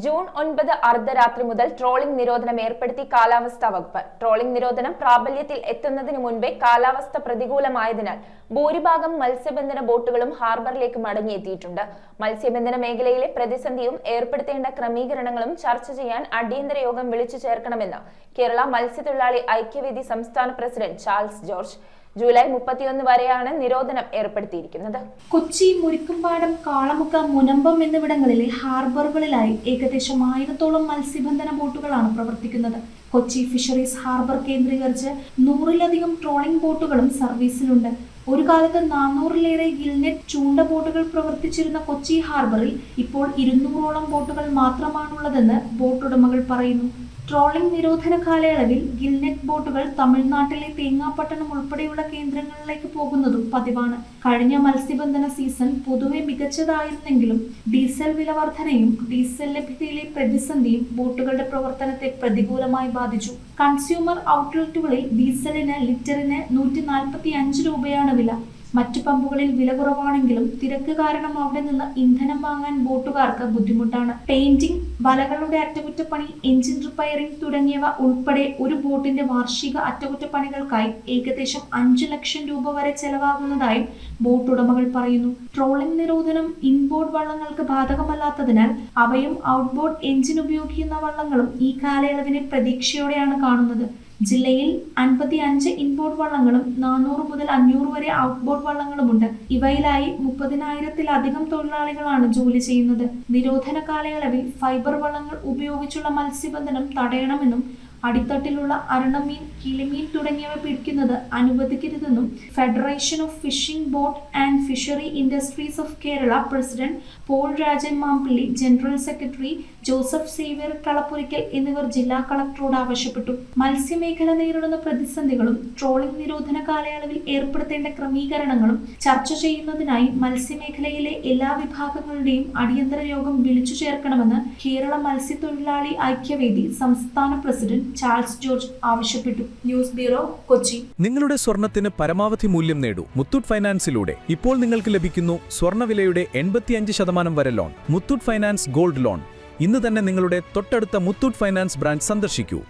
June 9 അർദ്ധരാത്രി മുതൽ trawling നിരോധനം ഏർപ്പെടുത്തി കാലാവസ്ഥാ വകുപ്പ്. ട്രോളിംഗ് നിരോധനം പ്രാബല്യത്തിൽ എത്തുന്നതിന് മുൻപേ കാലാവസ്ഥ പ്രതികൂലമായതിനാൽ ഭൂരിഭാഗം മത്സ്യബന്ധന ബോട്ടുകളും ഹാർബറിലേക്ക് മടങ്ങിയെത്തിയിട്ടുണ്ട്. മത്സ്യബന്ധന മേഖലയിലെ പ്രതിസന്ധിയും ഏർപ്പെടുത്തേണ്ട ക്രമീകരണങ്ങളും ചർച്ച ചെയ്യാൻ അടിയന്തര യോഗം വിളിച്ചു ചേർക്കണമെന്ന് കേരള മത്സ്യത്തൊഴിലാളി ഐക്യവേദി സംസ്ഥാന പ്രസിഡന്റ് ചാൾസ് ജോർജ്. ജൂലൈ 31 വരെയാണ് നിരോധനം ഏർപ്പെടുത്തിയിരിക്കുന്നത്. കൊച്ചി, മുരിക്കുംപാടം, കാളമുക്ക, മുനമ്പം എന്നിവിടങ്ങളിലെ ഹാർബറുകളിലായി ഏകദേശം 1000-ഓളം മത്സ്യബന്ധന ബോട്ടുകളാണ് പ്രവർത്തിക്കുന്നത്. കൊച്ചി ഫിഷറീസ് ഹാർബർ കേന്ദ്രീകരിച്ച് 100-ലധികം ട്രോളിംഗ് ബോട്ടുകളും സർവീസിലുണ്ട്. ഒരു കാലത്ത് 400-ലേറെ ഗിൽനെറ്റ് ചൂണ്ട ബോട്ടുകൾ പ്രവർത്തിച്ചിരുന്ന കൊച്ചി ഹാർബറിൽ ഇപ്പോൾ 200-ഓളം ബോട്ടുകൾ മാത്രമാണുള്ളതെന്ന് ബോട്ടുടമകൾ പറയുന്നു. ട്രോളിംഗ് നിരോധന കാലയളവിൽ ഗിൽനെറ്റ് ബോട്ടുകൾ തമിഴ്നാട്ടിലെ തേങ്ങാപ്പട്ടണം ഉൾപ്പെടെയുള്ള കേന്ദ്രങ്ങളിലേക്ക് പോകുന്നതും പതിവാണ്. കഴിഞ്ഞ മത്സ്യബന്ധന സീസൺ പൊതുവെ മികച്ചതായിരുന്നെങ്കിലും ഡീസൽ വില വർധനയും ഡീസൽ ലഭ്യതയിലെ പ്രതിസന്ധിയും ബോട്ടുകളുടെ പ്രവർത്തനത്തെ പ്രതികൂലമായി ബാധിച്ചു. കൺസ്യൂമർ ഔട്ട്ലെറ്റുകളിൽ ഡീസലിന് ലിറ്ററിന് 145 രൂപയാണ് വില. മറ്റു പമ്പുകളിൽ വില കുറവാണെങ്കിലും തിരക്ക് കാരണം അവിടെ നിന്ന് ഇന്ധനം വാങ്ങാൻ ബോട്ടുകാർക്ക് ബുദ്ധിമുട്ടാണ്. പെയിന്റിംഗ്, വലകളുടെ അറ്റകുറ്റപ്പണി, എഞ്ചിൻ റിപ്പയറിംഗ് തുടങ്ങിയവ ഉൾപ്പെടെ ഒരു ബോട്ടിന്റെ വാർഷിക അറ്റകുറ്റപ്പണികൾക്കായി ഏകദേശം 5 ലക്ഷം രൂപ വരെ ചെലവാകുന്നതായും ബോട്ടുടമകൾ പറയുന്നു. ട്രോളിംഗ് നിരോധനം ഇൻബോർഡ് വള്ളങ്ങൾക്ക് ബാധകമല്ലാത്തതിനാൽ അവയും ഔട്ട്ബോർഡ് എഞ്ചിൻ ഉപയോഗിക്കുന്ന വള്ളങ്ങളും ഈ കാലയളവിനെ പ്രതീക്ഷയോടെയാണ് കാണുന്നത്. ജില്ലയിൽ 55 ഇൻബോർഡ് വള്ളങ്ങളും 400 മുതൽ 500 വരെ ഔട്ട്ബോർഡ് വള്ളങ്ങളുമുണ്ട്. ഇവയിലായി 30,000-ത്തിലധികം തൊഴിലാളികളാണ് ജോലി ചെയ്യുന്നത്. നിരോധന കാലയളവിൽ ഫൈബർ വള്ളങ്ങൾ ഉപയോഗിച്ചുള്ള മത്സ്യബന്ധനം തടയണമെന്നും അടിത്തട്ടിലുള്ള അരണമീൻ, കിളിമീൻ തുടങ്ങിയവ പിടിക്കുന്നത് അനുവദിക്കരുതെന്നും federation of fishing boat and fishery industries of Kerala president Paul Rajan Mampilly, general secretary Joseph Xavier Kalappurackal എന്നിവർ ജില്ലാ കളക്ടറോട് ആവശ്യപ്പെട്ടു. മത്സ്യമേഖല നേരിടുന്ന പ്രതിസന്ധികളും ട്രോളിംഗ് നിരോധന കാലയളവിൽ ഏർപ്പെടുത്തേണ്ട ക്രമീകരണങ്ങളും ചർച്ച ചെയ്യുന്നതിനായി മത്സ്യമേഖലയിലെ എല്ലാ വിഭാഗങ്ങളുടെയും അടിയന്തര യോഗം വിളിച്ചു ചേർക്കണമെന്ന് കേരള മത്സ്യത്തൊഴിലാളി ഐക്യവേദി സംസ്ഥാന പ്രസിഡന്റ് ചാൾസ് ജോർജ് ആവശ്യപ്പെട്ടു. News bureau, Kochi. നിങ്ങളുടെ സ്വർണത്തിന് പരമാവധി മൂല്യം നേടൂ മുത്തൂറ്റ് ഫൈനാൻസിലൂടെ. ഇപ്പോൾ നിങ്ങൾക്ക് ലഭിക്കുന്നു സ്വർണ്ണവിലയുടെ 85% വരെ loan. Muthoot finance gold loan. ഇന്ന് തന്നെ നിങ്ങളുടെ തൊട്ടടുത്ത മുത്തൂറ്റ് ഫൈനാൻസ് ബ്രാഞ്ച് സന്ദർശിക്കൂ.